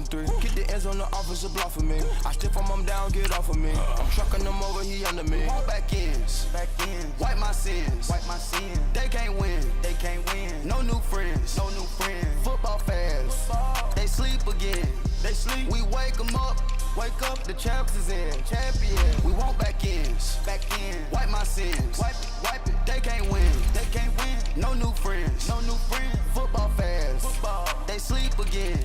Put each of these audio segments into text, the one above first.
3. Keep the ends on the officer block for me. I stiff him down, get off of me. I'm trucking them over, he under me. Walk back ends, wipe my sins, They can't win, No new friends, Football fans, they sleep again. We wake them up. Wake up, the champs is in. Champion. We want back ends. Wipe my sins. Wipe it. They can't win. No new friends. Football fans. They sleep again.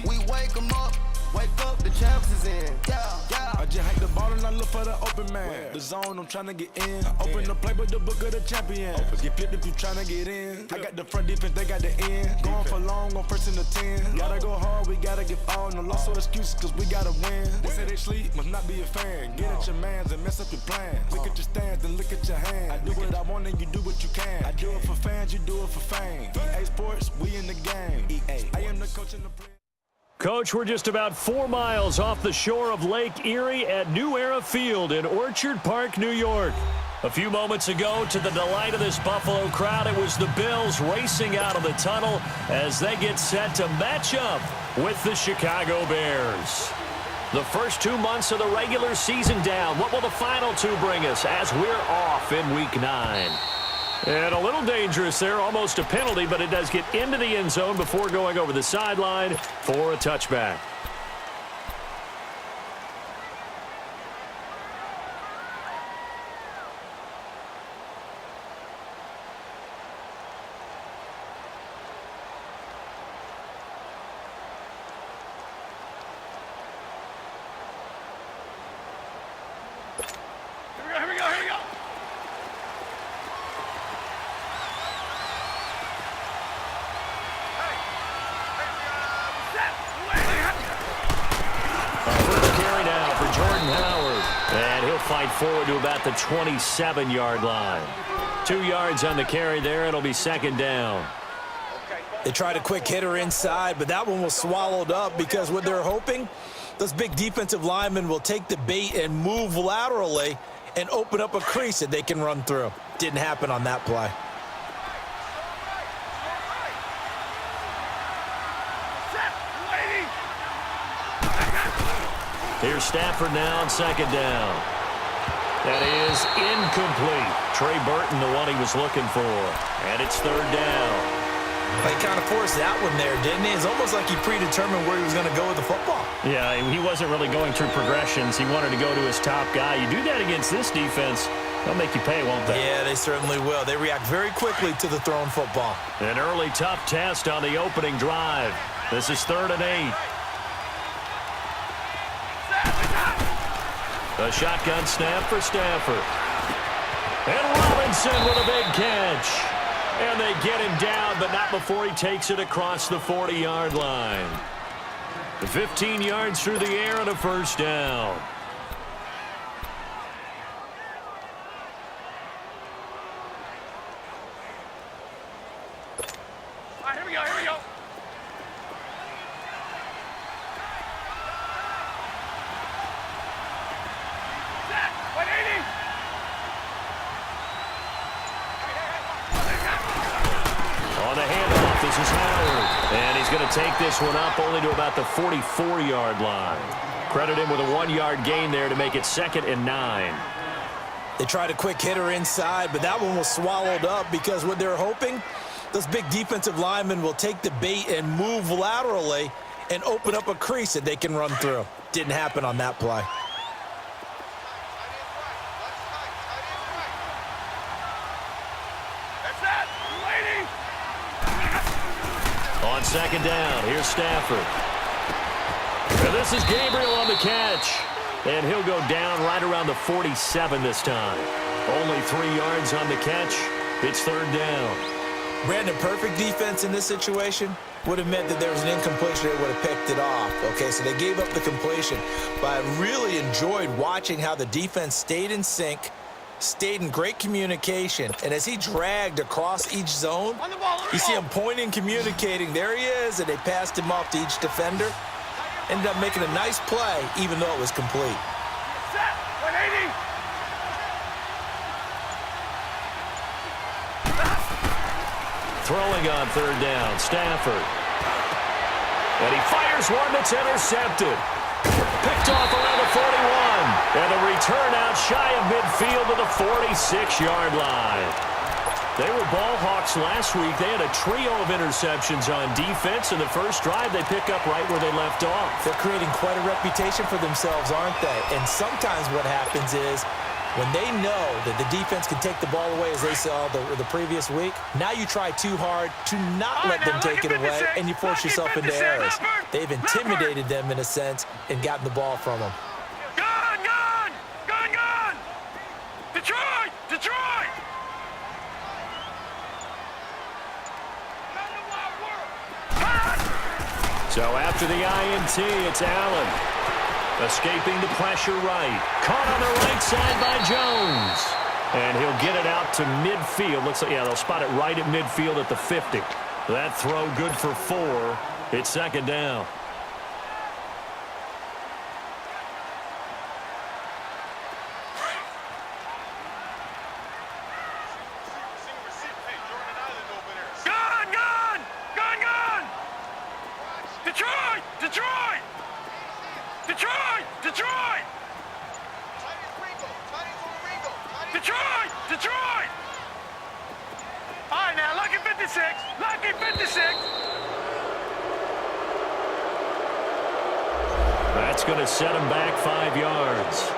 We wake them up. Wake up, the champs is in. Yeah. I just hang the ball and I look for the open man. The zone, I'm trying to get in. I open the play with the book of the champion. Get flipped if you trying to get in. I got the front defense, they got the end. Going for long on 1st and the 10. Gotta go hard, we gotta get all. No loss or excuses, cause we gotta win. They say they sleep, must not be a fan. Get at your mans and mess up your plans. Look at your stands and look at your hands. I do what I want and you do what you can. I do it for fans, you do it for fame. EA Sports, we in the game. I am the coach in the play. Coach, we're just about 4 miles off the shore of Lake Erie at New Era Field in Orchard Park, New York. A few moments ago, to the delight of this Buffalo crowd, it was the Bills racing out of the tunnel as they get set to match up with the Chicago Bears. The first 2 months of the regular season down. What will the final 2 bring us as we're off in Week 9? And a little dangerous there, almost a penalty, but it does get into the end zone before going over the sideline for a touchback. Here we go. First carry now for Jordan Howard. And he'll fight forward to about the 27-yard line. 2 yards on the carry there. It'll be second down. They tried a quick hitter inside, but that one was swallowed up because what they're hoping, those big defensive linemen will take the bait and move laterally and open up a crease that they can run through. Didn't happen on that play. Here's Stafford now on second down. That is incomplete. Trey Burton, the one he was looking for. And it's third down. He kind of forced that one there, didn't he? It's almost like he predetermined where he was going to go with the football. Yeah, he wasn't really going through progressions. He wanted to go to his top guy. You do that against this defense, they'll make you pay, won't they? Yeah, they certainly will. They react very quickly to the thrown football. An early tough test on the opening drive. This is 3rd and 8. A shotgun snap for Stafford. And Robinson with a big catch. And they get him down, but not before he takes it across the 40-yard line. 15 yards through the air and a first down. All right, here we go. Set, 180. On the handoff, this is Howard. And he's going to take this one up only to about the 44-yard line. Credit him with a 1-yard gain there to make it 2nd and 9. They tried a quick hitter inside, but that one was swallowed up because what they're hoping, those big defensive linemen will take the bait and move laterally and open up a crease that they can run through. Didn't happen on that play. On second down, here's Stafford. And this is Gabriel on the catch. And he'll go down right around the 47 this time. Only 3 yards on the catch. It's third down. Brandon, perfect defense in this situation would have meant that there was an incompletion. They would have picked it off. Okay, so they gave up the completion. But I really enjoyed watching how the defense stayed in sync, stayed in great communication. And as he dragged across each zone, you see him pointing, communicating. There he is, and they passed him off to each defender. Ended up making a nice play, even though it was complete. Set, 180. Throwing on third down, Stafford. And he fires one that's intercepted. Picked off around the 41. And a return out shy of midfield to the 46-yard line. They were ball hawks last week. They had a trio of interceptions on defense. In the first drive, they pick up right where they left off. They're creating quite a reputation for themselves, aren't they? And sometimes what happens is when they know that the defense can take the ball away, as they saw the previous week, now you try too hard to not let them take it away, and you force yourself into errors. They've intimidated them, in a sense, and gotten the ball from them. Gun! Gun! Gun! Gun! Detroit! Detroit! So after the INT, it's Allen. Escaping the pressure right. Caught on the right side by Jones. And he'll get it out to midfield. Looks like, yeah, they'll spot it right at midfield at the 50. That throw good for 4. It's second down. Gun! Gun! Gun! Gun! Detroit! Detroit! Detroit! Detroit! Detroit! Detroit! All right, now, lucky 56. Lucky 56. That's going to set him back 5 yards.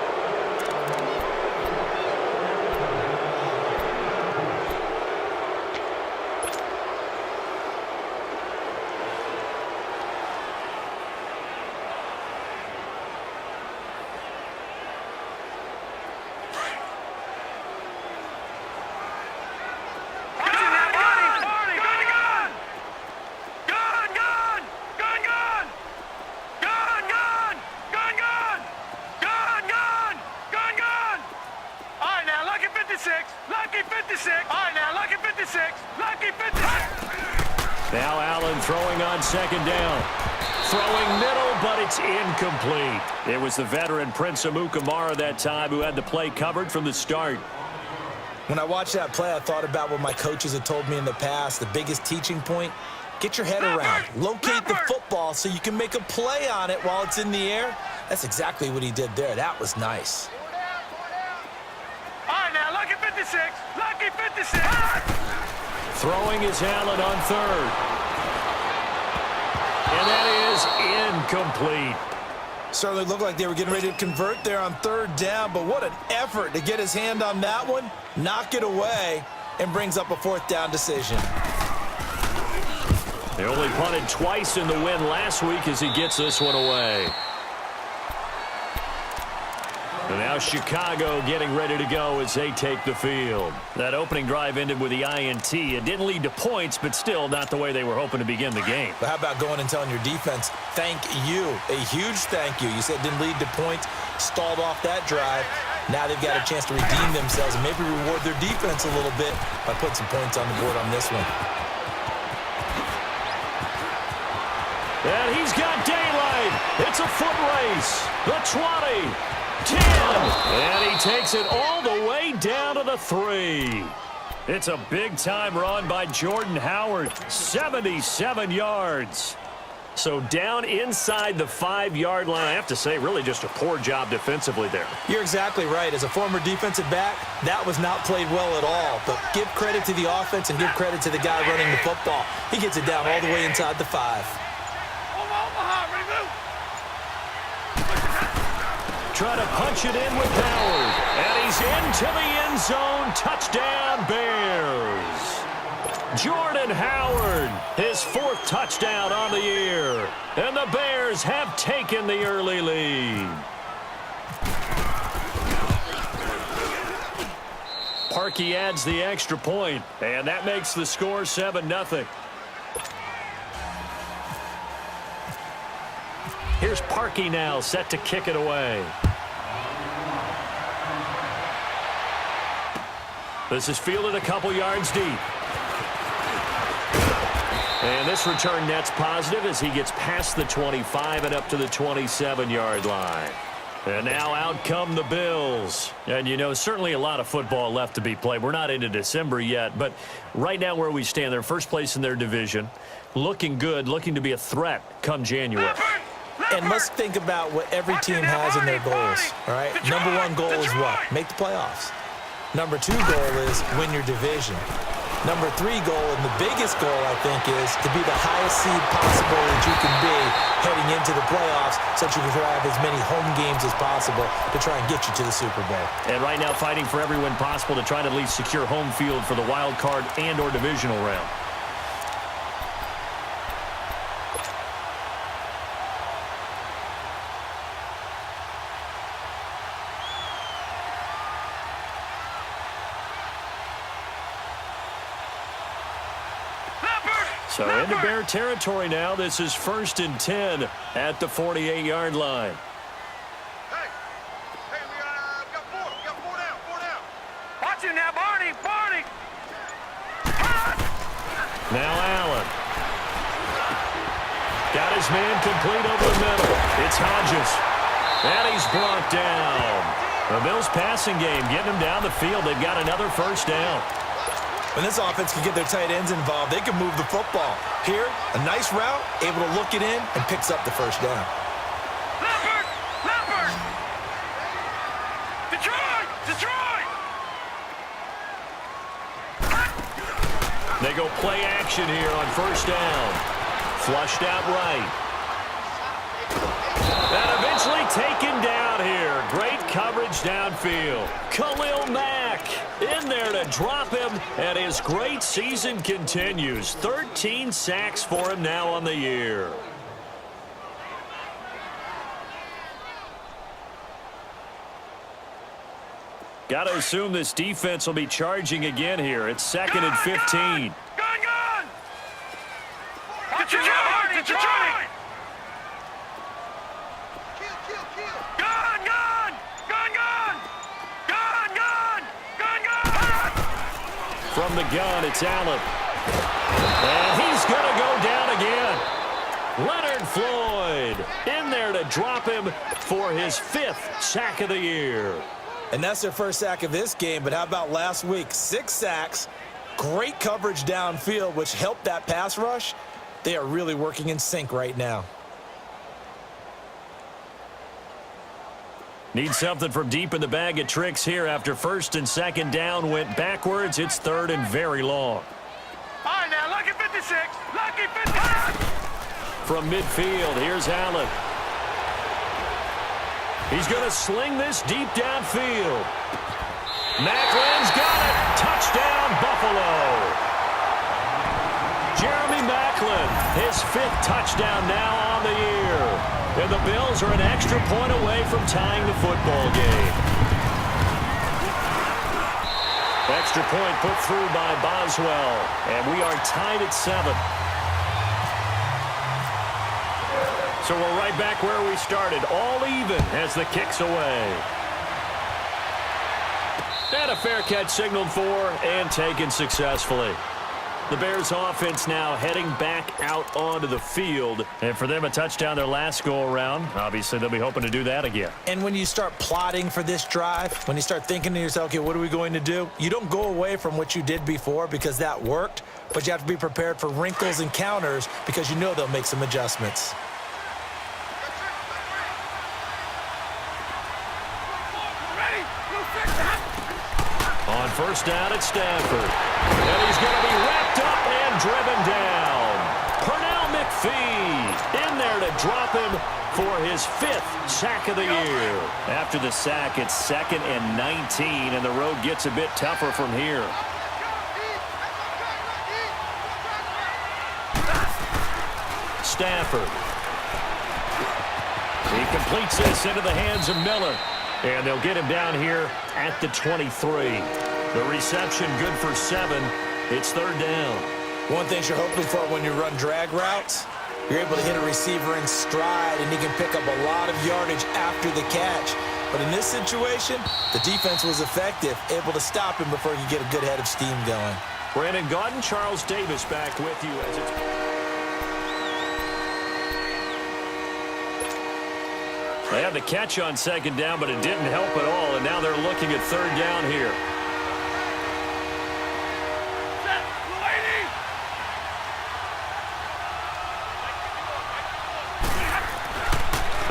Now Allen throwing on second down. Throwing middle, but it's incomplete. It was the veteran Prince Amukamara that time who had the play covered from the start. When I watched that play, I thought about what my coaches had told me in the past. The biggest teaching point, get your head around. Locate the football so you can make a play on it while it's in the air. That's exactly what he did there. That was nice. All right, now, lucky 56. Lucky 56. Throwing is Allen on third. And that is incomplete. Certainly looked like they were getting ready to convert there on third down, but what an effort to get his hand on that one, knock it away, and brings up a fourth down decision. They only punted twice in the win last week as he gets this one away. And now Chicago getting ready to go as they take the field. That opening drive ended with the INT. It didn't lead to points, but still not the way they were hoping to begin the game. But how about going and telling your defense, thank you, a huge thank you. You said it didn't lead to points, stalled off that drive. Now they've got a chance to redeem themselves and maybe reward their defense a little bit by putting some points on the board on this one. And he's got daylight. It's a foot race. The 20. 10, and he takes it all the way down to the 3. It's a big-time run by Jordan Howard, 77 yards. So down inside the 5-yard line, I have to say, really just a poor job defensively there. You're exactly right. As a former defensive back, that was not played well at all. But give credit to the offense and give credit to the guy running the football. He gets it down all the way inside the 5. Try to punch it in with Howard. And he's into the end zone. Touchdown, Bears. Jordan Howard, his 4th touchdown on the year. And the Bears have taken the early lead. Parkey adds the extra point, and that makes the score 7-0. Here's Parkey now, set to kick it away. This is fielded a couple yards deep. And this return net's positive as he gets past the 25 and up to the 27-yard line. And now out come the Bills. And, you know, certainly a lot of football left to be played. We're not into December yet, but right now where we stand, they're first place in their division. looking good, looking to be a threat come January. And let's think about what every team has in their goals, all right? Number one goal is what? Make the playoffs. Number two goal is win your division. Number three goal, and the biggest goal, I think, is to be the highest seed possible that you can be heading into the playoffs so that you can have as many home games as possible to try and get you to the Super Bowl. And right now fighting for every win possible to try to at least secure home field for the wild card and or divisional round. So into Bear territory now. This is 1st and 10 at the 48-yard line. Hey, we got four down. Watch him now, Barney. Now Allen. Got his man complete over the middle. It's Hodges. And he's brought down. The Bills passing game getting him down the field. They've got another first down. When this offense can get their tight ends involved, they can move the football. Here, a nice route, able to look it in, and picks up the first down. Leopard! Detroit! They go play action here on first down. Flushed out right. And eventually taken down here. Great coverage downfield. Khalil Mack in there to drop him, and his great season continues. 13 sacks for him now on the year. Got to assume this defense will be charging again here. It's 2nd and 15. Gun! Detroit! From the gun, it's Allen. And he's going to go down again. Leonard Floyd in there to drop him for his 5th sack of the year. And that's their first sack of this game, but how about last week? 6 sacks, great coverage downfield, which helped that pass rush. They are really working in sync right now. Need something from deep in the bag of tricks here after 1st and 2nd down went backwards. It's 3rd and very long. All right, now, lucky 56. Lucky 56. From midfield, here's Allen. He's going to sling this deep downfield. Macklin's got it. Touchdown, Buffalo. Jeremy Maclin, his 5th touchdown now on the year. And the Bills are an extra point away from tying the football game. Extra point put through by Boswell. And we are tied at 7. So we're right back where we started. All even as the kick's away. And a fair catch signaled for and taken successfully. The Bears offense now heading back out onto the field. And for them, a touchdown their last go-around. Obviously, they'll be hoping to do that again. And when you start plotting for this drive, when you start thinking to yourself, okay, what are we going to do? You don't go away from what you did before because that worked, but you have to be prepared for wrinkles and counters because you know they'll make some adjustments. On first down at Stanford. And he's going to be wrapped up and driven down. Pernell McPhee in there to drop him for his 5th sack of the year. After the sack, it's 2nd and 19, and the road gets a bit tougher from here. Stafford. He completes this into the hands of Miller. And they'll get him down here at the 23. The reception good for 7. It's 3rd down. One thing you're hoping for when you run drag routes, you're able to hit a receiver in stride, and he can pick up a lot of yardage after the catch. But in this situation, the defense was effective, able to stop him before he could get a good head of steam going. Brandon Gaudin, Charles Davis back with you as it's... They had the catch on 2nd down, but it didn't help at all, and now they're looking at 3rd down here.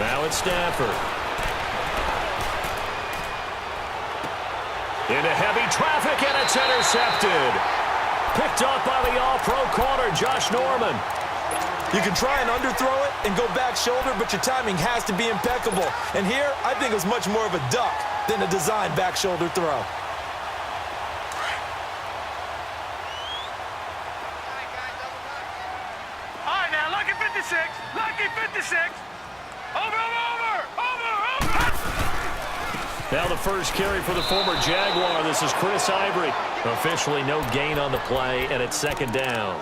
Now it's Stafford. Into heavy traffic, and it's intercepted. Picked up by the all-pro corner, Josh Norman. You can try and underthrow it and go back shoulder, but your timing has to be impeccable. And here, I think it was much more of a duck than a designed back shoulder throw. All right, now, lucky 56. Lucky 56. Over. Now the first carry for the former Jaguar. This is Chris Ivory. Officially no gain on the play, and it's second down.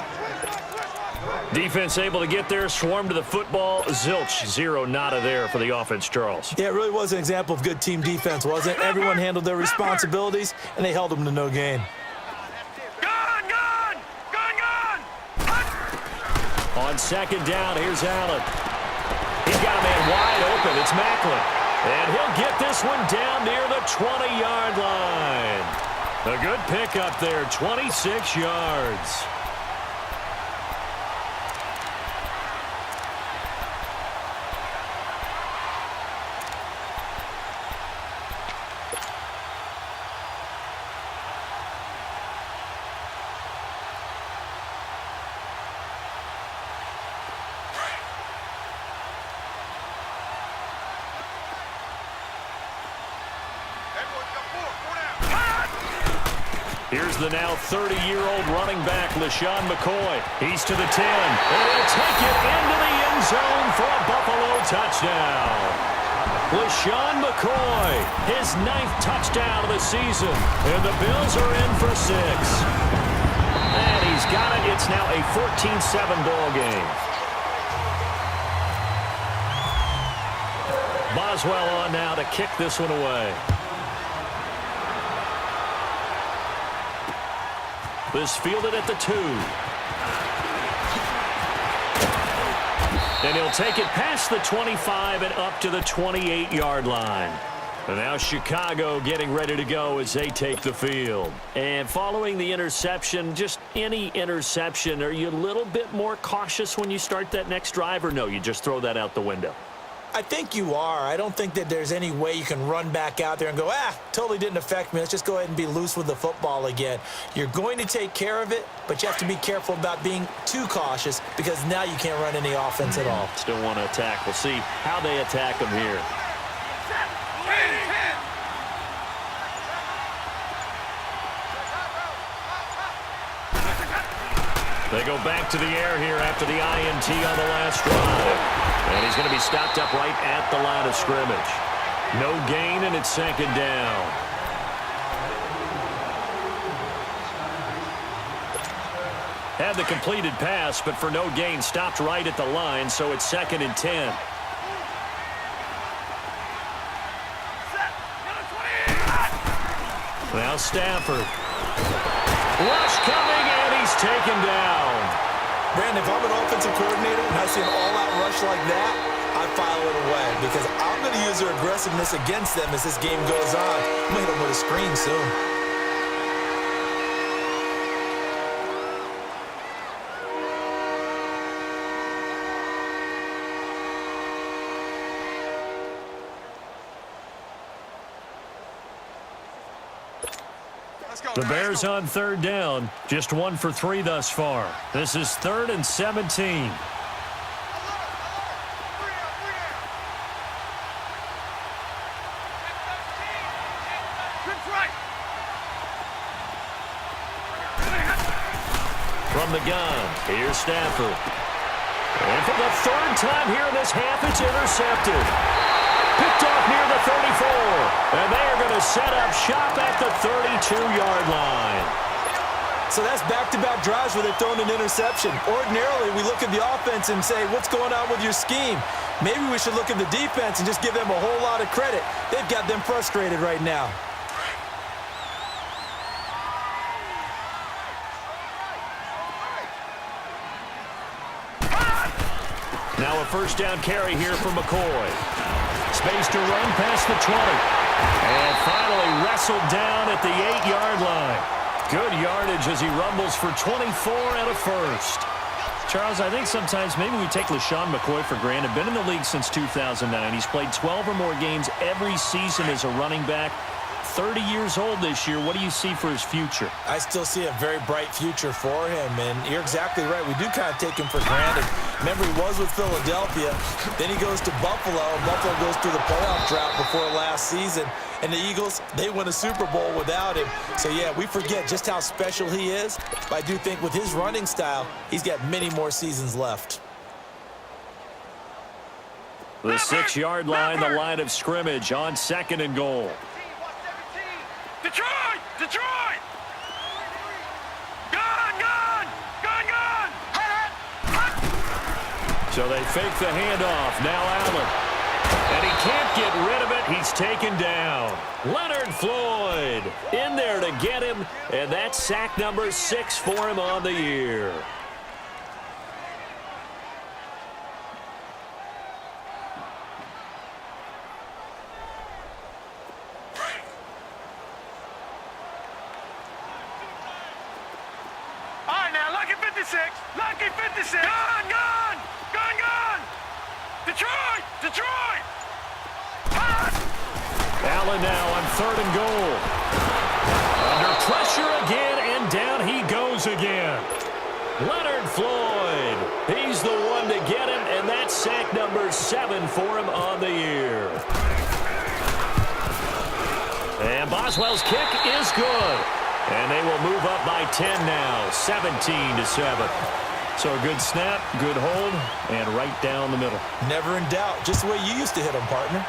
Defense able to get there, swarm to the football. Zilch, zero, nada there for the offense, Charles. Yeah, it really was an example of good team defense, wasn't it? Everyone handled their responsibilities, and they held them to no gain. Gone! On second down, here's Allen. He's got a man wide open. It's Macklin. And he'll get this one down near the 20-yard line. A good pickup there, 26 yards. Here's the now 30-year-old running back, LeSean McCoy. He's to the 10, and he'll take it into the end zone for a Buffalo touchdown. LeSean McCoy, his 9th touchdown of the season, and the Bills are in for 6. And he's got it. It's now a 14-7 ball game. Boswell on now to kick this one away. This fielded at the 2. And he'll take it past the 25 and up to the 28-yard line. And now Chicago getting ready to go as they take the field. And following the interception, just any interception, are you a little bit more cautious when you start that next drive, or no, you just throw that out the window? I think you are. I don't think that there's any way you can run back out there and go, totally didn't affect me. Let's just go ahead and be loose with the football again. You're going to take care of it, but you have to be careful about being too cautious because now you can't run any offense at all. Still want to attack. We'll see how they attack them here. They go back to the air here after the INT on the last drive. And he's going to be stopped up right at the line of scrimmage. No gain, and it's second down. Had the completed pass, but for no gain, stopped right at the line, so it's 2nd and 10. Now Stafford. Rush coming, and he's taken down. Brandon, if I'm an offensive coordinator and I see an all-out rush like that, I file it away because I'm going to use their aggressiveness against them as this game goes on. I'm going to hit them with a screen soon. The Bears on third down. Just 1 for 3 thus far. This is 3rd and 17. From the gun, here's Stafford. And for the 3rd time here in this half, it's intercepted. Picked off near the 34. And they are going to set up shop at the 32-yard line. So that's back-to-back drives where they've thrown an interception. Ordinarily, we look at the offense and say, what's going on with your scheme? Maybe we should look at the defense and just give them a whole lot of credit. They've got them frustrated right now. Now a first down carry here for McCoy. Space to run past the 20. And finally wrestled down at the 8-yard line. Good yardage as he rumbles for 24 and a first. Charles, I think sometimes maybe we take LeSean McCoy for granted. Been in the league since 2009. He's played 12 or more games every season as a running back. 30 years old this year. What do you see for his future? I still see a very bright future for him, and you're exactly right. We do kind of take him for granted. Remember, he was with Philadelphia. Then he goes to Buffalo, and Buffalo goes through the playoff drought before last season. And the Eagles, they win a Super Bowl without him. So, yeah, we forget just how special he is. But I do think with his running style, he's got many more seasons left. The 6-yard line, the line of scrimmage on 2nd and goal. Detroit! Detroit! Gun! Gun! Gun! Gun! So they fake the handoff. Now Allen. And he can't get rid of it. He's taken down. Leonard Floyd in there to get him. And that's sack number 6 for him on the year. Lucky 56! Gun! Gun! Gun! Gun! Detroit! Detroit! Allen now on 3rd and goal. Under pressure again, and down he goes again. Leonard Floyd. He's the one to get him, and that's sack number 7 for him on the year. And Boswell's kick is good. And they will move up by 10 now, 17-7. So a good snap, good hold, and right down the middle. Never in doubt. Just the way you used to hit them, partner.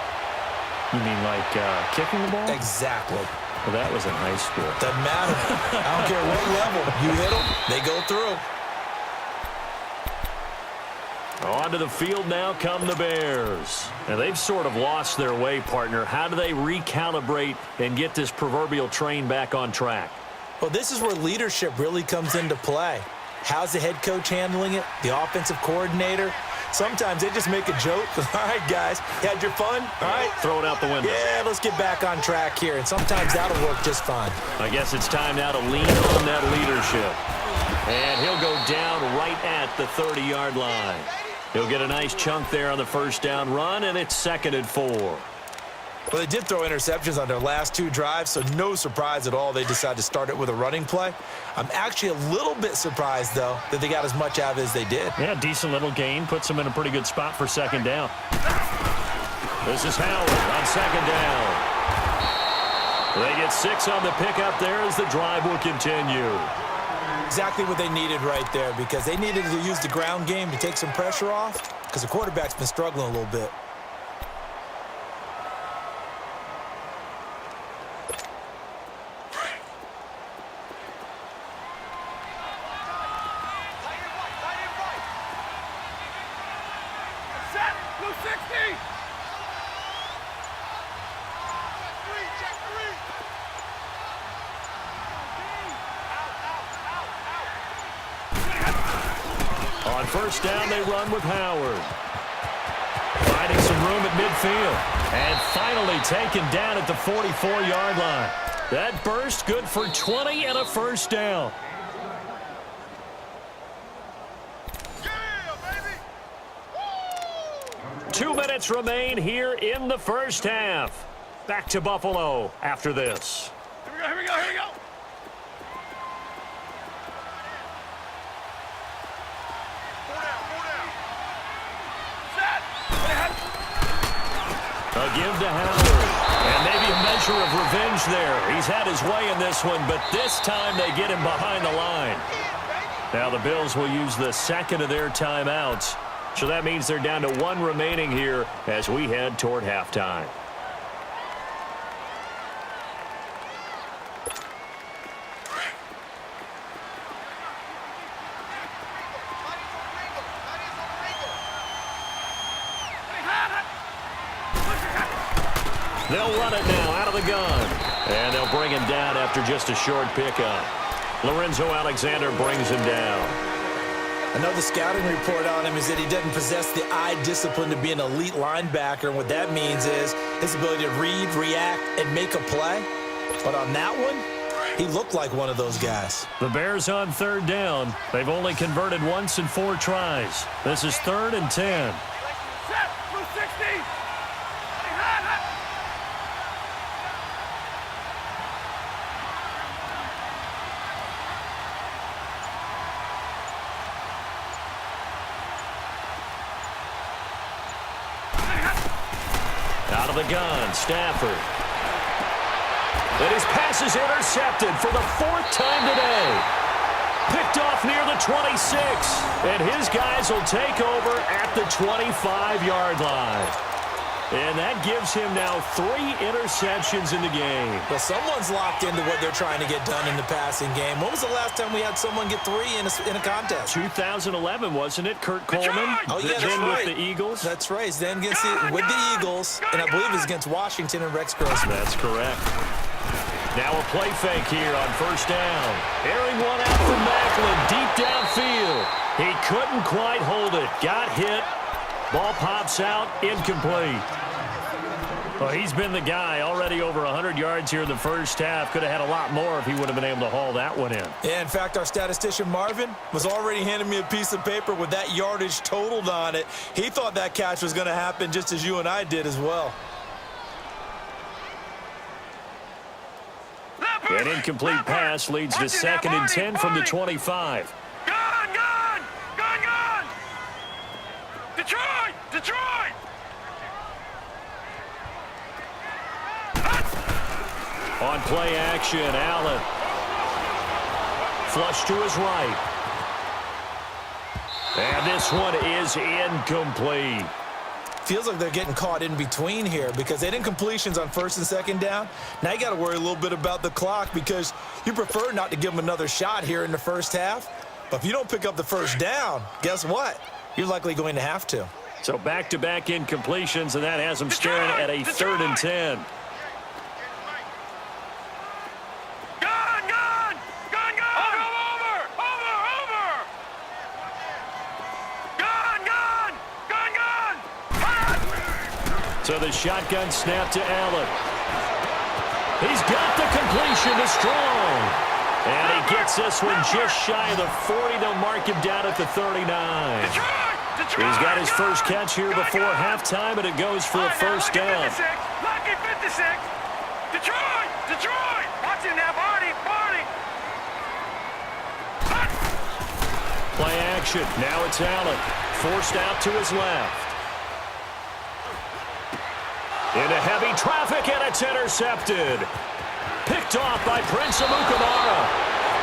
You mean like kicking the ball? Exactly. Well, that was in high school. Doesn't matter. I don't care what level. You hit them, they go through. Onto the field now come the Bears. And they've sort of lost their way, partner. How do they recalibrate and get this proverbial train back on track? Well, this is where leadership really comes into play. How's the head coach handling it? The offensive coordinator? Sometimes they just make a joke. All right, guys, you had your fun? All right. Throw it out the window. Yeah, let's get back on track here. And sometimes that'll work just fine. I guess it's time now to lean on that leadership. And he'll go down right at the 30-yard line. He'll get a nice chunk there on the first down run, and it's 2nd and 4. Well, they did throw interceptions on their last 2 drives, so no surprise at all they decided to start it with a running play. I'm actually a little bit surprised, though, that they got as much out of it as they did. Yeah, decent little gain. Puts them in a pretty good spot for 2nd down. This is Howard on 2nd down. They get 6 on the pickup there as the drive will continue. Exactly what they needed right there, because they needed to use the ground game to take some pressure off, because the quarterback's been struggling a little bit. On first down, they run with Howard. Finding some room at midfield. And finally taken down at the 44-yard line. That burst good for 20 and a first down. Yeah, baby! 2 minutes remain here in the first half. Back to Buffalo after this. Here we go, here we go, here we go! A give to Howard. And maybe a measure of revenge there. He's had his way in this one, but this time they get him behind the line. Now the Bills will use the 2nd of their timeouts. So that means they're down to 1 remaining here as we head toward halftime. They'll run it now out of the gun. And they'll bring him down after just a short pickup. Lorenzo Alexander brings him down. I know the scouting report on him is that he doesn't possess the eye discipline to be an elite linebacker. And what that means is his ability to read, react, and make a play. But on that one, He looked like one of those guys. The Bears on third down. They've only converted once in 4 tries. This is 3rd and 10. Set, 260. Out of the gun, Stafford. And his pass is intercepted for the 4th time today. Picked off near the 26. And his guys will take over at the 25-yard line. And that gives him now 3 interceptions in the game. But someone's locked into what they're trying to get done in the passing game. When was the last time we had someone get 3 in a contest? 2011, wasn't it? Kurt Coleman. Oh, yeah, that's then right. with the Eagles. That's right. Then with the Eagles, and I believe it's against Washington and Rex Grossman. That's correct. Now a play fake here on 1st down. Airing one out from Macklin, deep downfield. He couldn't quite hold it. Got hit. Ball pops out, incomplete. Well, he's been the guy, already over 100 yards here in the first half. Could have had a lot more if he would have been able to haul that one in. Yeah, in fact, our statistician Marvin was already handing me a piece of paper with that yardage totaled on it. He thought that catch was going to happen just as you and I did as well. An incomplete pass leads to 2nd and 10 from the 25. Gun! Detroit! On play action, Allen. Flush to his right. And this one is incomplete. Feels like they're getting caught in between here because they didn't completions on 1st and 2nd down. Now you got to worry a little bit about the clock because you prefer not to give them another shot here in the first half. But if you don't pick up the 1st down, guess what? You're likely going to have to. So back-to-back incompletions, and that has them staring at a 3rd and 10. Gun! Over! So the shotgun snap to Allen. He's got the completion to Strong. And he gets this one just shy of the 40. They'll mark him down at the 39. He's got his first catch here before halftime, and it goes for a 1st down. Lucky 56. Detroit! Watch him now, Barney! Play action. Now it's Allen. Forced out to his left. Into heavy traffic, and it's intercepted. Picked off by Prince Amukamara.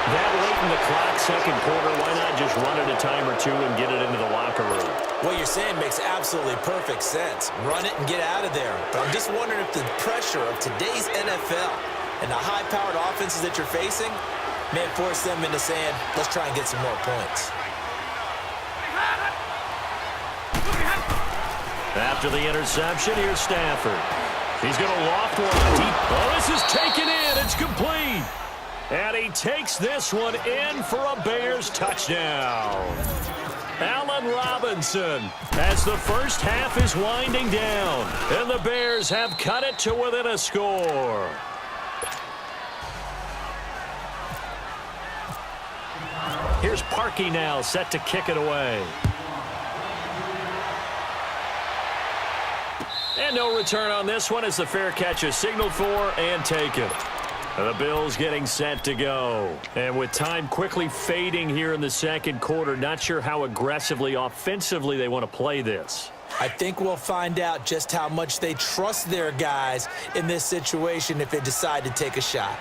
That late in the clock, 2nd quarter, why not just run it a time or 2 and get it into the locker room? What you're saying makes absolutely perfect sense. Run it and get out of there. But I'm just wondering if the pressure of today's NFL and the high-powered offenses that you're facing may force them into saying, let's try and get some more points. After the interception, here's Stafford. He's going to loft one deep. Oh, this is taken in. It's complete. And he takes this one in for a Bears touchdown. Allen Robinson, as the first half is winding down, and the Bears have cut it to within a score. Here's Parkey now, set to kick it away. And no return on this one as the fair catch is signaled for and taken. The Bills getting set to go. And with time quickly fading here in the 2nd quarter, not sure how aggressively, offensively they want to play this. I think we'll find out just how much they trust their guys in this situation if they decide to take a shot.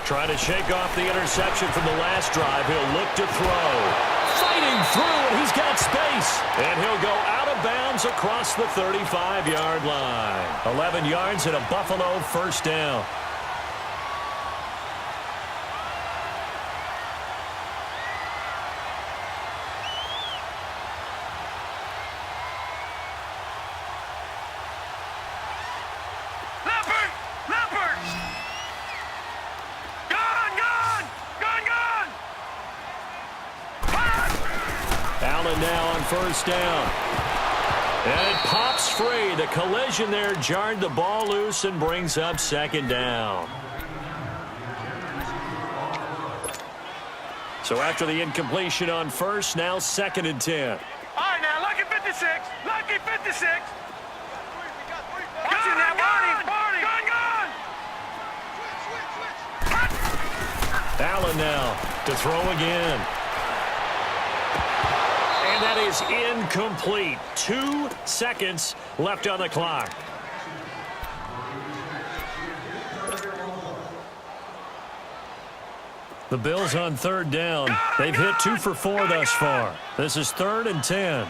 Trying to shake off the interception from the last drive. He'll look to throw. Fighting through, and he's got space. And he'll go out of bounds across the 35-yard line. 11 yards and a Buffalo 1st down. Leopard! Gun! Allen now on 1st down. And it pops free. The collision there jarred the ball loose and brings up 2nd down. So after the incompletion on first, now 2nd and 10. All right, now, lucky 56. Lucky 56. Watch it now, Barney. Barney. Gun. Allen now to throw again. And that is incomplete. 2 seconds left on the clock. The Bills on 3rd down. They've hit 2 for 4 thus far. This is 3rd and 10.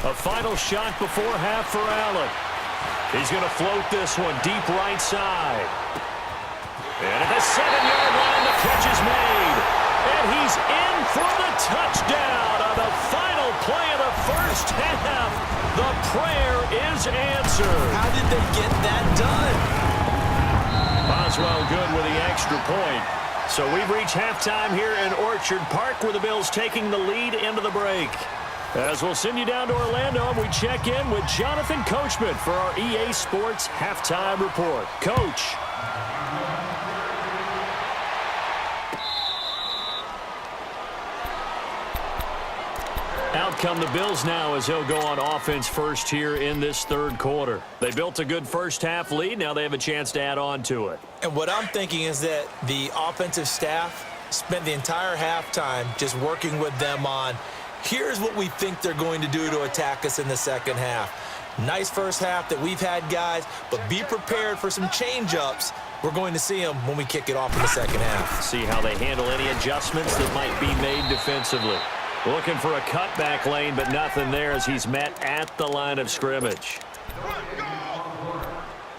A final shot before half for Allen. He's going to float this one deep right side. And at the 7-yard line, the catch is made. And he's in for the touchdown on the final play of the first half. The prayer is answered. How did they get that done? Boswell good with the extra point. So we've reached halftime here in Orchard Park, where the Bills taking the lead into the break. As we'll send you down to Orlando, and we check in with Jonathan Coachman for our EA Sports Halftime Report. Coach. Out come the Bills now as they'll go on offense first here in this 3rd quarter. They built a good first half lead. Now they have a chance to add on to it. And what I'm thinking is that the offensive staff spent the entire halftime just working with them on, here's what we think they're going to do to attack us in the second half. Nice first half that we've had, guys, but be prepared for some change-ups. We're going to see them when we kick it off in the second half. See how they handle any adjustments that might be made defensively. Looking for a cutback lane, but nothing there as he's met at the line of scrimmage.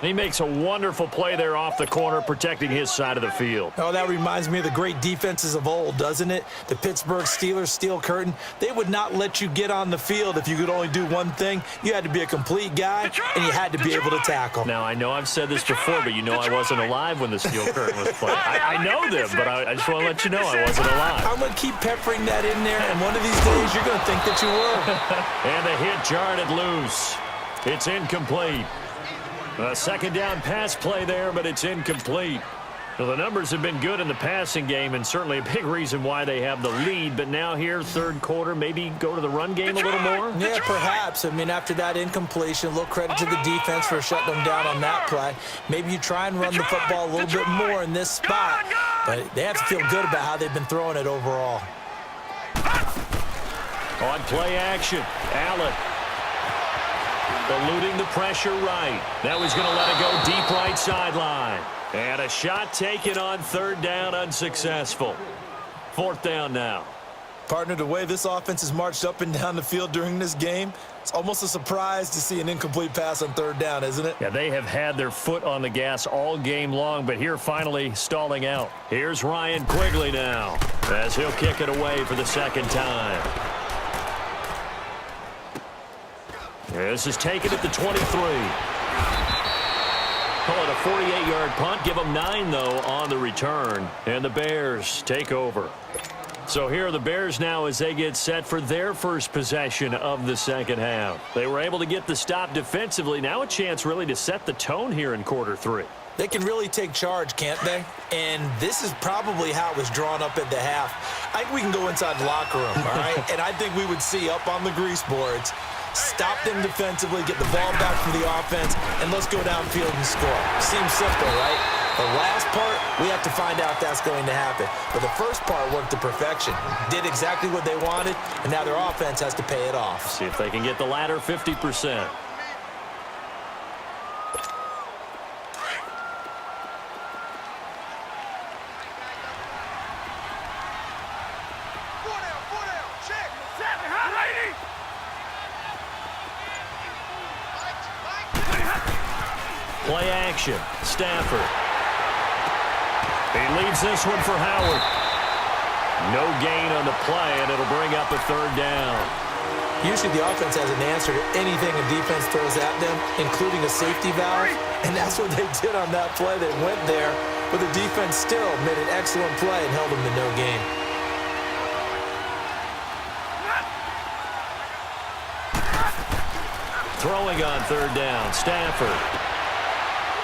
He makes a wonderful play there off the corner, protecting his side of the field. Oh, that reminds me of the great defenses of old, doesn't it? The Pittsburgh Steelers steel curtain. They would not let you get on the field if you could only do one thing. You had to be a complete guy, and you had to be able to tackle. Now, I know I've said this before, but you know I wasn't alive when the steel curtain was played. I know them, but I just want to let you know I wasn't alive. I'm going to keep peppering that in there, and one of these days you're going to think that you were. And the hit jarred it loose. It's incomplete. A 2nd down pass play there, but it's incomplete. Well, the numbers have been good in the passing game, and certainly a big reason why they have the lead. But now here, 3rd quarter, maybe go to the run game a little more? Yeah, perhaps. I mean, after that incompletion, a little credit to the defense for shutting them down on that play. Maybe you try and run the football a little bit more in this spot. But they have to feel good about how they've been throwing it overall. On play action, Allen. Eluding the pressure right. Now he's going to let it go deep right sideline. And a shot taken on 3rd down, unsuccessful. 4th down now. Partner, the way this offense has marched up and down the field during this game, it's almost a surprise to see an incomplete pass on 3rd down, isn't it? Yeah, they have had their foot on the gas all game long, but here finally stalling out. Here's Ryan Quigley now as he'll kick it away for the 2nd time. This is taken at the 23. Call it a 48-yard punt. Give them 9, though, on the return. And the Bears take over. So here are the Bears now as they get set for their first possession of the second half. They were able to get the stop defensively. Now a chance really to set the tone here in quarter 3. They can really take charge, can't they? And this is probably how it was drawn up at the half. I think we can go inside the locker room, all right? And I think we would see up on the grease boards, stop them defensively, get the ball back from the offense, and let's go downfield and score. Seems simple, right? The last part, we have to find out if that's going to happen. But the first part worked to perfection. Did exactly what they wanted, and now their offense has to pay it off. See if they can get the latter 50%. Play action. Stafford. He leaves this one for Howard. No gain on the play, and it'll bring up a 3rd down. Usually the offense has an answer to anything a defense throws at them, including a safety valve, and that's what they did on that play. They went there, but the defense still made an excellent play and held them to no gain. Throwing on 3rd down, Stafford.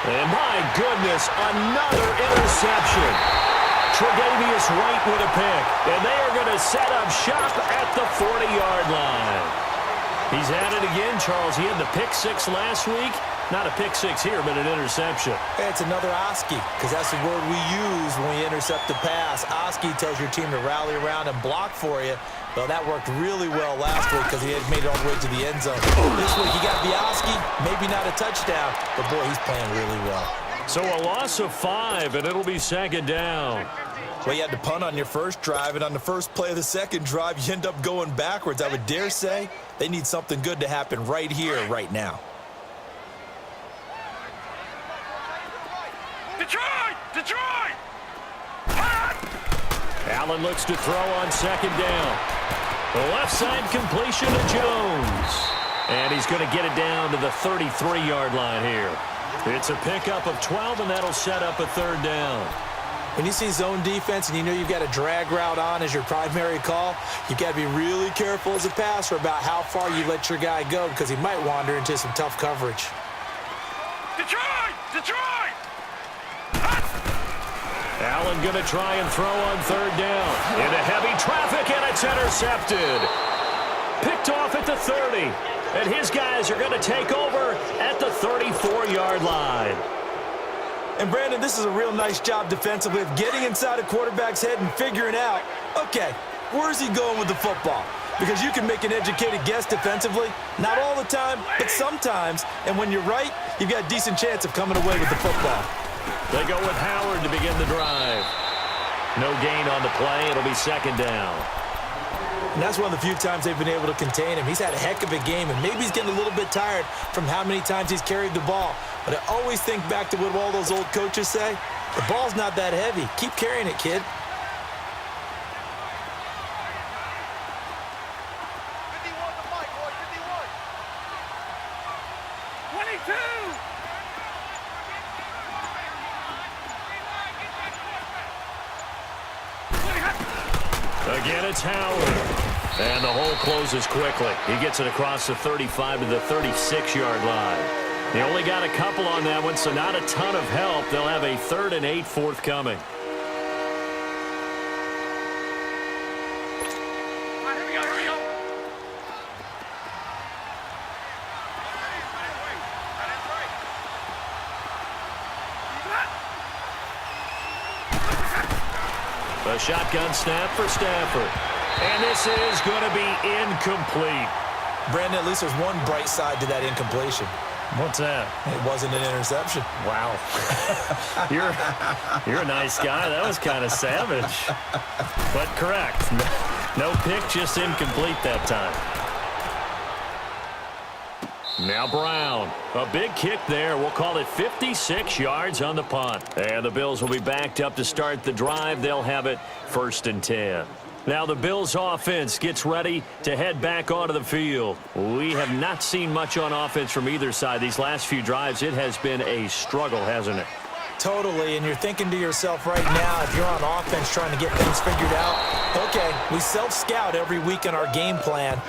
And my goodness, another interception. Tre'Davious White with a pick. And they are going to set up shop at the 40-yard line. He's at it again, Charles. He had the pick six last week. Not a pick six here, but an interception. Hey, it's another Oski, because that's the word we use when we intercept the pass. Oski tells your team to rally around and block for you. Well, that worked really well last week because he had made it all the way to the end zone. This week, he got the Oski, maybe not a touchdown, but boy, he's playing really well. So a loss of 5, and it'll be second down. Well, you had to punt on your first drive, and on the first play of the second drive, you end up going backwards. I would dare say they need something good to happen right here, right now. Detroit! Detroit! Allen looks to throw on second down. The left side completion to Jones. And he's going to get it down to the 33-yard line here. It's a pickup of 12, and that'll set up a third down. When you see zone defense and you know you've got a drag route on as your primary call, you've got to be really careful as a passer about how far you let your guy go because he might wander into some tough coverage. Detroit! Detroit! Allen going to try and throw on third down. Into heavy traffic, and it's intercepted. Picked off at the 30. And his guys are going to take over at the 34-yard line. And, Brandon, this is a real nice job defensively of getting inside a quarterback's head and figuring out, okay, where's he going with the football? Because you can make an educated guess defensively, not all the time, but sometimes. And when you're right, you've got a decent chance of coming away with the football. They go with Howard to begin the drive. No gain on the play. It'll be second down. And that's one of the few times they've been able to contain him. He's had a heck of a game, and maybe he's getting a little bit tired from how many times he's carried the ball. But I always think back to what all those old coaches say. The ball's not that heavy. Keep carrying it, kid. 51 to Mike, boy, 51. 22! Again, it's Howard. And the hole closes quickly. He gets it across the 35 to the 36-yard line. They only got a couple on that one, so not a ton of help. They'll have a 3rd and 8 forthcoming. All right, here we go, here we go. A shotgun snap for Stafford. And this is going to be incomplete. Brandon, at least there's one bright side to that incompletion. What's that? It wasn't an interception. Wow. You're a nice guy. That was kind of savage. But correct. No pick, just incomplete that time. Now Brown. A big kick there. We'll call it 56 yards on the punt. And the Bills will be backed up to start the drive. They'll have it 1st and 10. Now the Bills offense gets ready to head back onto the field. We have not seen much on offense from either side. These last few drives, it has been a struggle, hasn't it? Totally, and you're thinking to yourself right now, if you're on offense trying to get things figured out, okay, we self-scout every week in our game plan.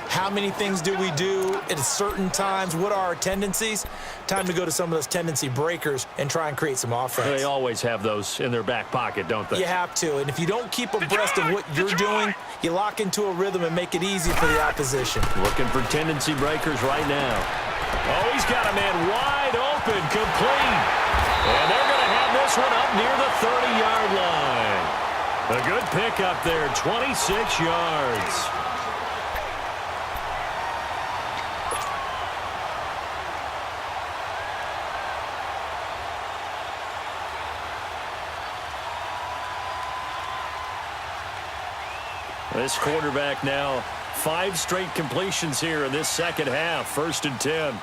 How many things do we do at certain times? What are our tendencies? Time to go to some of those tendency breakers and try and create some offense. They always have those in their back pocket, don't they? You have to, and if you don't keep abreast of what you're doing, you lock into a rhythm and make it easy for the opposition. Looking for tendency breakers right now. Oh, he's got a man wide open, complete. And they're going to have this one up near the 30-yard line. A good pickup there, 26 yards. This quarterback now, 5 straight completions here in this second half. 1st and 10.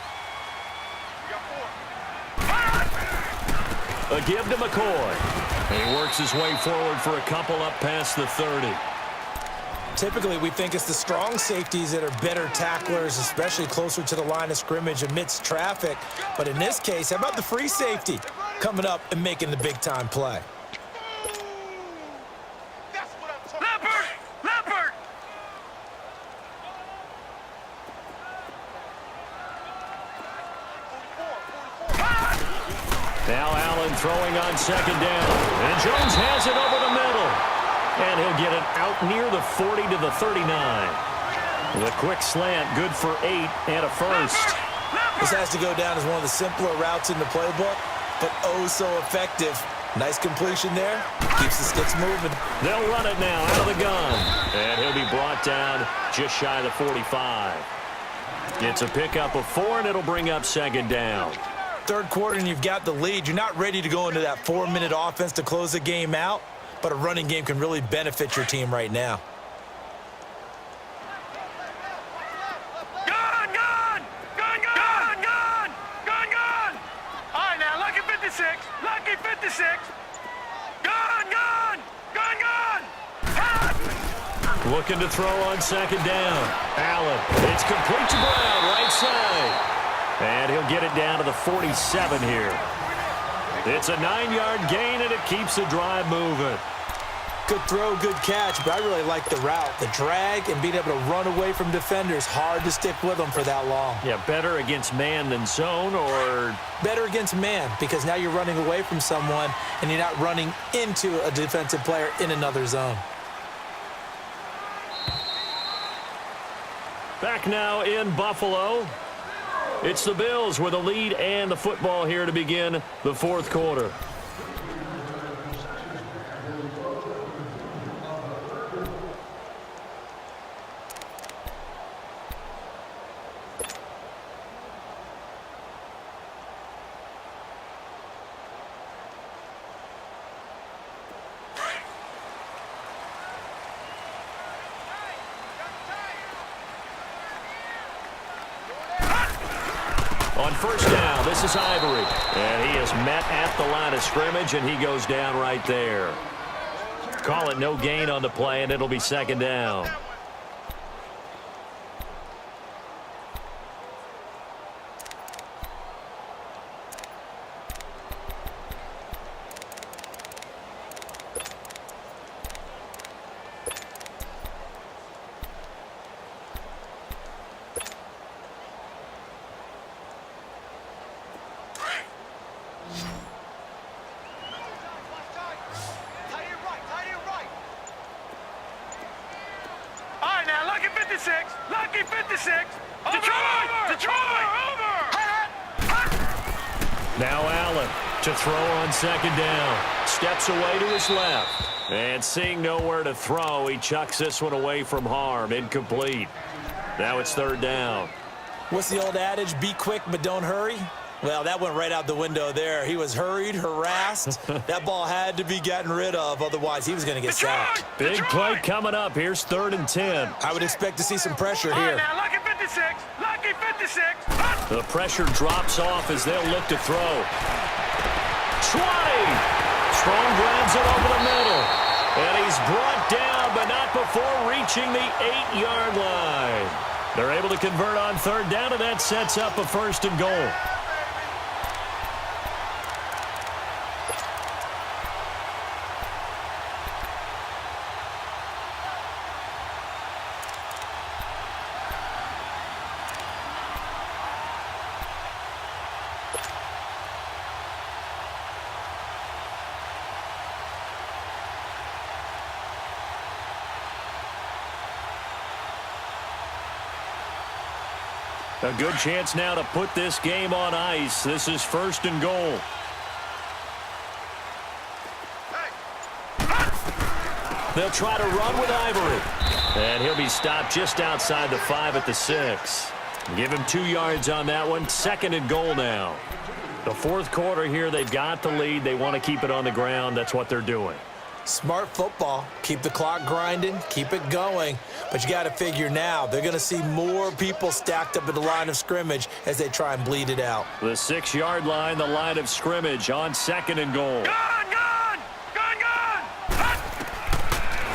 A give to McCoy. And he works his way forward for a couple up past the 30. Typically, we think it's the strong safeties that are better tacklers, especially closer to the line of scrimmage amidst traffic. But in this case, how about the free safety coming up and making the big-time play? Now Allen throwing on second down. And Jones has it over the middle. And he'll get it out near the 40 to the 39. The quick slant, good for 8 and a first. This has to go down as one of the simpler routes in the playbook, but oh so effective. Nice completion there. Keeps the sticks moving. They'll run it now out of the gun. And he'll be brought down just shy of the 45. It's a pickup of 4, and it'll bring up second down. Third quarter, and you've got the lead. You're not ready to go into that 4-minute offense to close the game out, but a running game can really benefit your team right now. Lucky 56. Gun. Looking to throw on second down. Allen. It's complete to Brown, right side. And he'll get it down to the 47 here. It's a 9-yard gain, and it keeps the drive moving. Good throw, good catch, but I really like the route. The drag and being able to run away from defenders. Hard to stick with them for that long. Yeah, better against man than zone, or? Better against man, because now you're running away from someone and you're not running into a defensive player in another zone. Back now in Buffalo. It's the Bills with a lead and the football here to begin the fourth quarter. On first down, this is Ivory. And he is met at the line of scrimmage, and he goes down right there. Call it no gain on the play, and it'll be second down. Lucky 56. Detroit. Now Allen to throw on second down. Steps away to his left. And seeing nowhere to throw, he chucks this one away from harm. Incomplete. Now it's third down. What's the old adage? Be quick, but don't hurry. Well, that went right out the window there. He was hurried, harassed. That ball had to be gotten rid of. Otherwise, he was going to get sacked. Big play coming up. Here's 3rd and 10. I would expect to see some pressure here. Now, Lucky 56. Lucky 56. The pressure drops off as they'll look to throw. 20. Strong grabs it over the middle. And he's brought down, but not before reaching the 8-yard line. They're able to convert on third down, and that sets up a 1st and goal. A good chance now to put this game on ice. This is 1st and goal. They'll try to run with Ivory. And he'll be stopped just outside the 5 at the 6. Give him 2 yards on that one. 2nd and goal now. The fourth quarter here, they've got the lead. They want to keep it on the ground. That's what they're doing. Smart football. Keep the clock grinding. Keep it going. But you got to figure now, they're going to see more people stacked up at the line of scrimmage as they try and bleed it out. The 6-yard line, the line of scrimmage on 2nd and goal. Gun!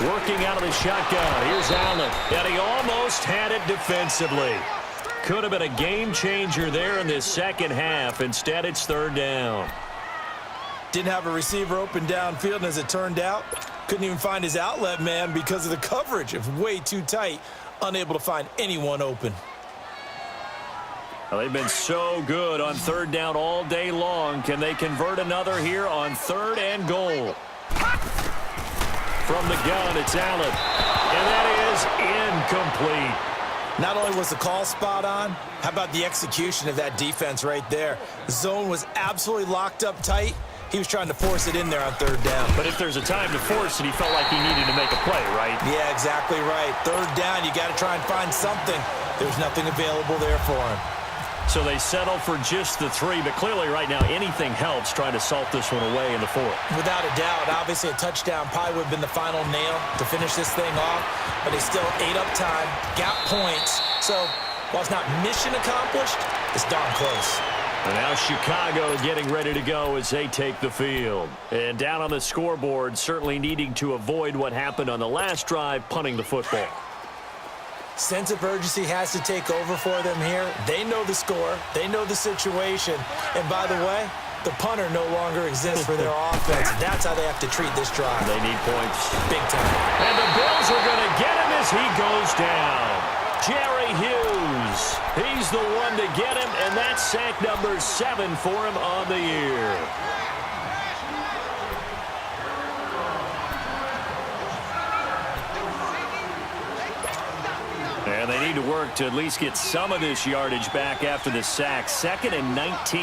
Working out of the shotgun. Here's Allen. And he almost had it defensively. Could have been a game changer there in this second half. Instead, it's 3rd down. Didn't have a receiver open downfield, and as it turned out, couldn't even find his outlet man because of the coverage. It was way too tight, unable to find anyone open. Well, they've been so good on third down all day long. Can they convert another here on 3rd and goal? From the gun, it's Allen. And that is incomplete. Not only was the call spot on, how about the execution of that defense right there? The zone was absolutely locked up tight. He was trying to force it in there on 3rd down. But if there's a time to force it, he felt like he needed to make a play, right? Yeah, exactly right. 3rd down, you got to try and find something. There's nothing available there for him. So they settle for just the 3, but clearly right now anything helps trying to salt this one away in the 4th. Without a doubt, obviously a touchdown probably would have been the final nail to finish this thing off, but they still ate up time, got points. So while it's not mission accomplished, it's darn close. And now Chicago getting ready to go as they take the field. And down on the scoreboard, certainly needing to avoid what happened on the last drive, punting the football. Sense of urgency has to take over for them here. They know the score. They know the situation. And by the way, the punter no longer exists for their offense. That's how they have to treat this drive. They need points. Big time. And the Bills are going to get him as he goes down. Jerry Hughes. He's the one to get him, and that's sack number 7 for him on the year. And they need to work to at least get some of this yardage back after the sack. 2nd and 19.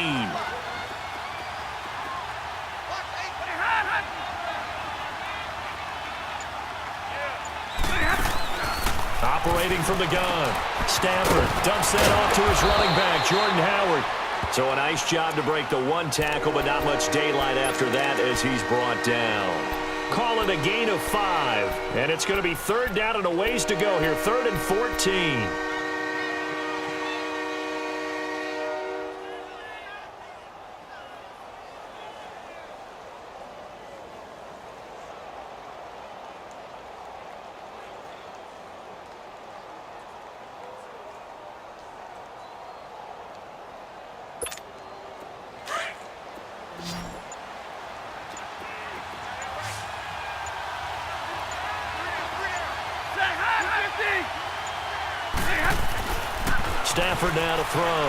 Operating from the gun. Stafford dumps that off to his running back, Jordan Howard. So a nice job to break the 1 tackle, but not much daylight after that as he's brought down. Call it a gain of 5. And it's going to be 3rd down and a ways to go here. 3rd and 14. Stafford now to throw.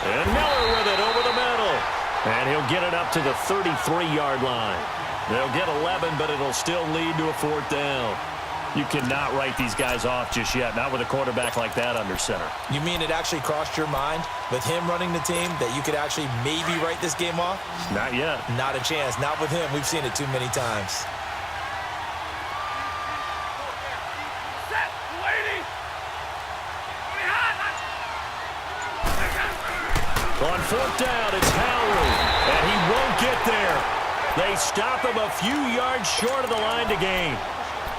And Miller with it over the middle. And he'll get it up to the 33-yard line. They'll get 11, but it'll still lead to a 4th down. You cannot write these guys off just yet, not with a quarterback like that under center. You mean it actually crossed your mind with him running the team that you could actually maybe write this game off? Not yet. Not a chance. Not with him. We've seen it too many times. On 4th down, it's Howard, and he won't get there. They stop him a few yards short of the line to gain.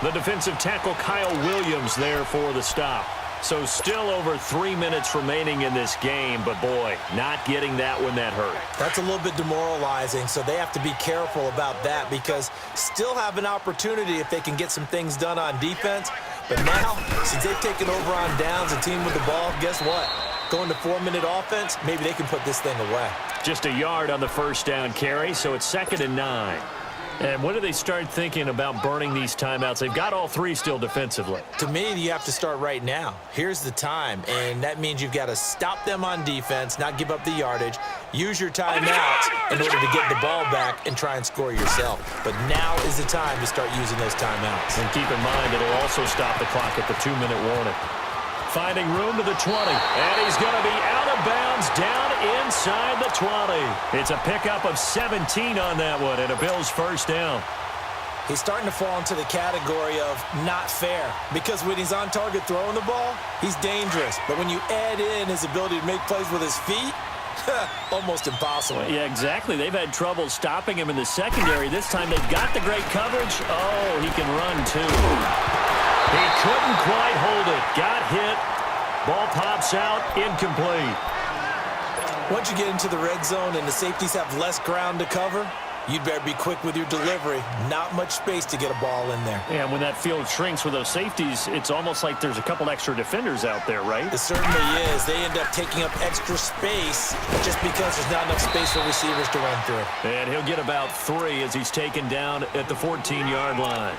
The defensive tackle Kyle Williams there for the stop. So still over 3 minutes remaining in this game, but boy, not getting that when that hurt. That's a little bit demoralizing, so they have to be careful about that because still have an opportunity if they can get some things done on defense. But now, since they've taken over on downs, a team with the ball, guess what? Going to 4-minute offense, maybe they can put this thing away. Just a yard on the 1st down carry, so it's 2nd and 9. And when do they start thinking about burning these timeouts? They've got all 3 still defensively. To me, you have to start right now. Here's the time, and that means you've got to stop them on defense, not give up the yardage, use your timeouts in order to get the ball back and try and score yourself. But now is the time to start using those timeouts. And keep in mind, it'll also stop the clock at the 2-minute warning. Finding room to the 20, and he's going to be out of bounds down inside the 20. It's a pickup of 17 on that one, and a Bills 1st down. He's starting to fall into the category of not fair because when he's on target throwing the ball, he's dangerous. But when you add in his ability to make plays with his feet, almost impossible. Well, yeah, exactly. They've had trouble stopping him in the secondary. This time they've got the great coverage. Oh, he can run too. He couldn't quite hold it. Got hit. Ball pops out. Incomplete. Once you get into the red zone and the safeties have less ground to cover, you'd better be quick with your delivery. Not much space to get a ball in there. Yeah, when that field shrinks with those safeties, it's almost like there's a couple extra defenders out there, right? It certainly is. They end up taking up extra space just because there's not enough space for receivers to run through. And he'll get about 3 as he's taken down at the 14-yard line.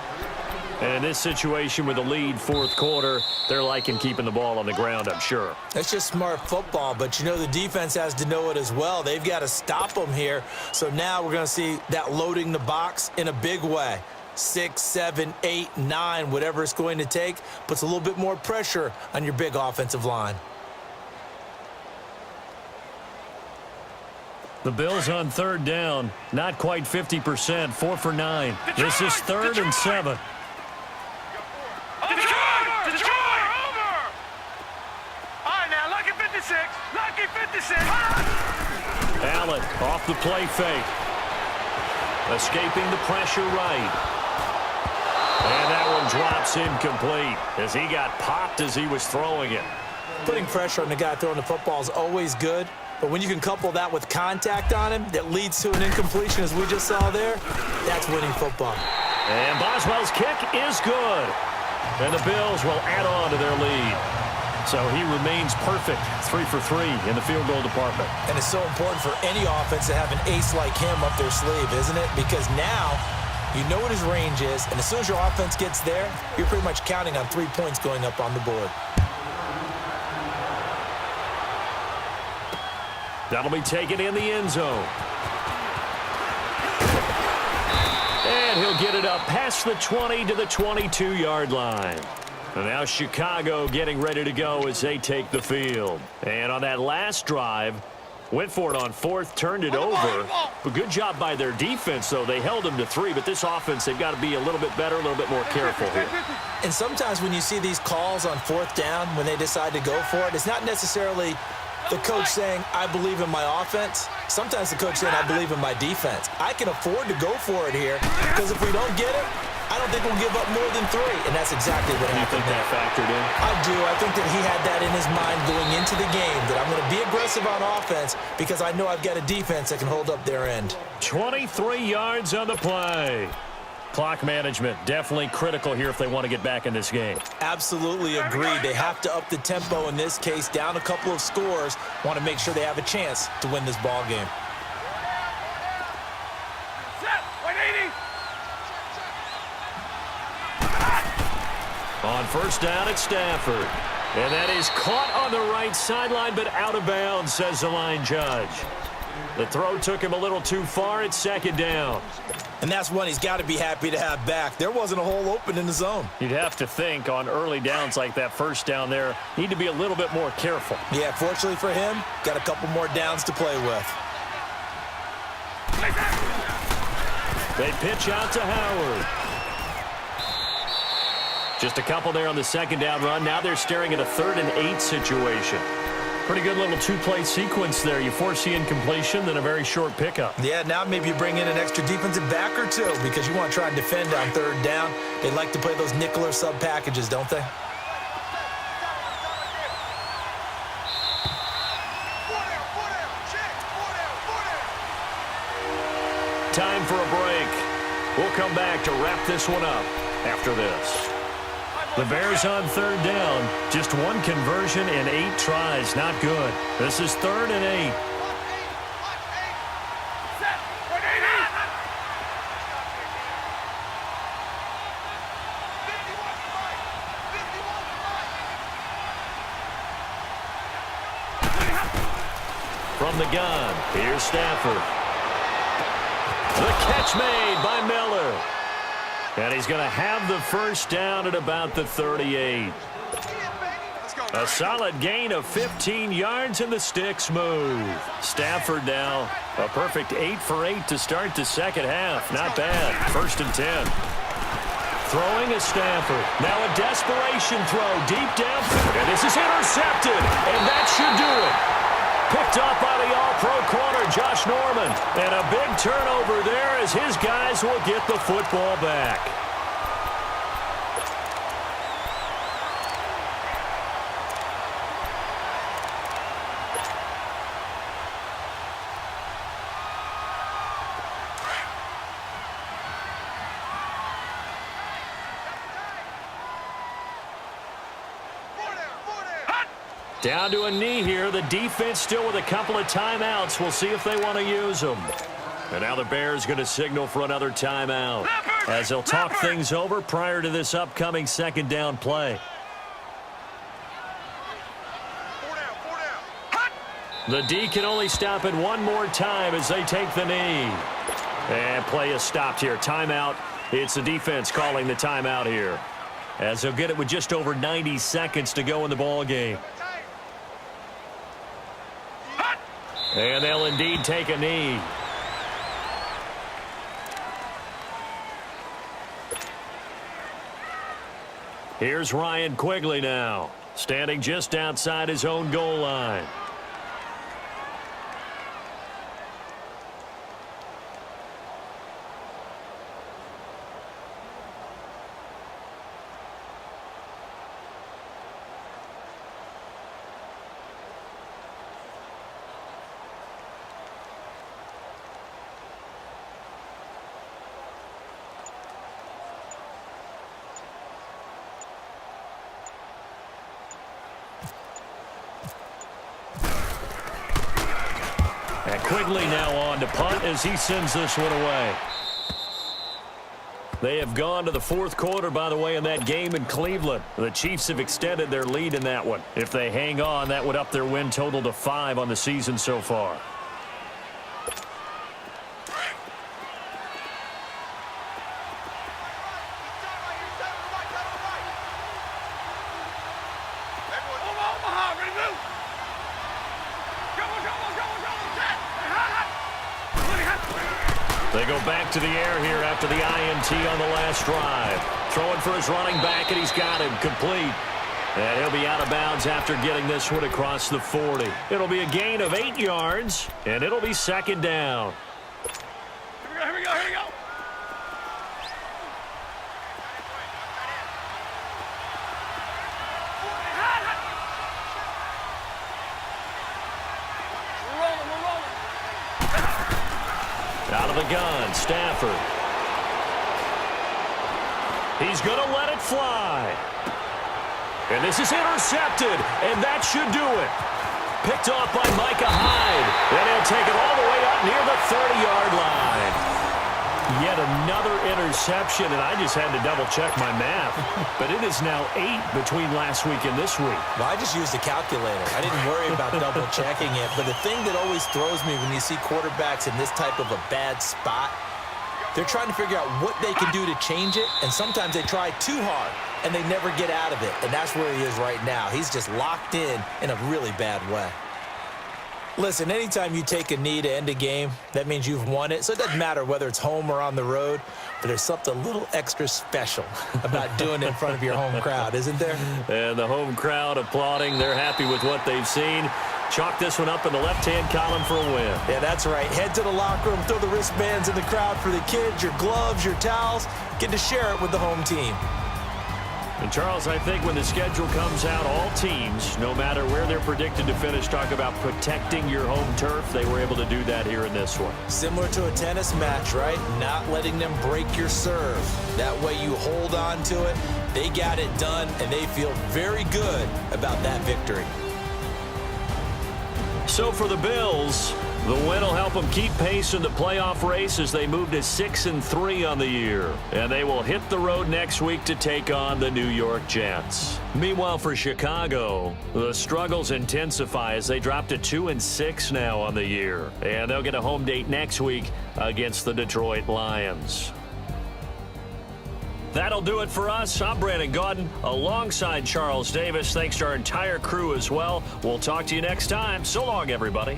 And in this situation with the lead fourth quarter, they're liking keeping the ball on the ground, I'm sure. That's just smart football, but you know the defense has to know it as well. They've got to stop them here. So now we're going to see that loading the box in a big way. 6, 7, 8, 9, whatever it's going to take, puts a little bit more pressure on your big offensive line. The Bills on third down, not quite 50%, 4 for 9. This is 3rd and 7. Lucky 56. Allen off the play fake. Escaping the pressure right. And that one drops incomplete as he got popped as he was throwing it. Putting pressure on the guy throwing the football is always good, but when you can couple that with contact on him that leads to an incompletion as we just saw there, that's winning football. And Boswell's kick is good. And the Bills will add on to their lead. So he remains perfect, 3 for 3 in the field goal department. And it's so important for any offense to have an ace like him up their sleeve, isn't it? Because now you know what his range is, and as soon as your offense gets there, you're pretty much counting on 3 points going up on the board. That'll be taken in the end zone. And he'll get it up past the 20 to the 22-yard line. And now Chicago getting ready to go as they take the field. And on that last drive, went for it on 4th, turned it over. But good job by their defense, though. They held them to 3, but this offense, they've got to be a little bit better, a little bit more careful here. And sometimes when you see these calls on 4th down, when they decide to go for it, it's not necessarily the coach saying, I believe in my offense. Sometimes the coach saying, I believe in my defense. I can afford to go for it here because if we don't get it, I don't think we'll give up more than 3, and that's exactly what happened. You think that factored in? I do. I think that he had that in his mind going into the game, that I'm going to be aggressive on offense because I know I've got a defense that can hold up their end. 23 yards on the play. Clock management definitely critical here if they want to get back in this game. Absolutely agreed. They have to up the tempo in this case, down a couple of scores, want to make sure they have a chance to win this ball game. On first down, it's Stafford. And that is caught on the right sideline, but out of bounds, says the line judge. The throw took him a little too far. It's 2nd down. And that's one he's got to be happy to have back. There wasn't a hole open in the zone. You'd have to think on early downs like that first down there, need to be a little bit more careful. Yeah, fortunately for him, got a couple more downs to play with. They pitch out to Howard. Just a couple there on the 2nd down run. Now they're staring at a 3rd and 8 situation. Pretty good little 2-play sequence there. You force the incompletion, then a very short pickup. Yeah, now maybe you bring in an extra defensive back or 2 because you want to try and defend on 3rd down. They like to play those nickel or sub packages, don't they? Time for a break. We'll come back to wrap this one up after this. The Bears on 3rd down. Just 1 conversion in 8 tries. Not good. This is 3rd and 8. From the gun, here's Stafford. The catch made by Miller. And he's going to have the first down at about the 38. A solid gain of 15 yards and the sticks move. Stafford now a perfect 8 for 8 to start the second half. Not bad. 1st and 10. Throwing is Stafford. Now a desperation throw deep downfield. And this is intercepted. And that should do it. Picked up by the all-pro corner, Josh Norman. And a big turnover there as his guys will get the football back. Down to a knee here. The defense still with a couple of timeouts. We'll see if they want to use them. And now the Bears going to signal for another timeout. as they'll talk things over prior to this upcoming second down play. 4 down, 4 down. Hot! The D can only stop it one more time as they take the knee. And play is stopped here. Timeout. It's the defense calling the timeout here, as they'll get it with just over 90 seconds to go in the ball game. Hot! And they'll indeed take a knee. Here's Ryan Quigley now, standing just outside his own goal line. And Quigley now on to punt as he sends this one away. They have gone to the fourth quarter, by the way, in that game in Cleveland. The Chiefs have extended their lead in that one. If they hang on, that would up their win total to 5 on the season so far. They go back to the air here after the INT on the last drive. Throwing for his running back, and he's got him complete. And he'll be out of bounds after getting this one across the 40. It'll be a gain of 8 yards, and it'll be second down. Here we go, here we go. Out of the gun, Stafford. He's going to let it fly. And this is intercepted, and that should do it. Picked off by Micah Hyde. And he'll take it all the way up near the 30-yard line. Yet another interception, and I just had to double-check my math. But it is now 8 between last week and this week. Well, I just used a calculator. I didn't worry about double-checking it. But the thing that always throws me when you see quarterbacks in this type of a bad spot, they're trying to figure out what they can do to change it, and sometimes they try too hard, and they never get out of it. And that's where he is right now. He's just locked in a really bad way. Listen, anytime you take a knee to end a game, that means you've won it. So it doesn't matter whether it's home or on the road, but there's something a little extra special about doing it in front of your home crowd, isn't there? And the home crowd applauding. They're happy with what they've seen. Chalk this one up in the left-hand column for a win. Yeah, that's right. Head to the locker room, throw the wristbands in the crowd for the kids, your gloves, your towels. Get to share it with the home team. And, Charles, I think when the schedule comes out, all teams, no matter where they're predicted to finish, talk about protecting your home turf. They were able to do that here in this one. Similar to a tennis match, right? Not letting them break your serve. That way you hold on to it. They got it done, and they feel very good about that victory. So for the Bills, the win will help them keep pace in the playoff race as they move to 6-3 on the year. And they will hit the road next week to take on the New York Jets. Meanwhile, for Chicago, the struggles intensify as they drop to 2-6 now on the year. And they'll get a home date next week against the Detroit Lions. That'll do it for us. I'm Brandon Gaudin alongside Charles Davis. Thanks to our entire crew as well. We'll talk to you next time. So long, everybody.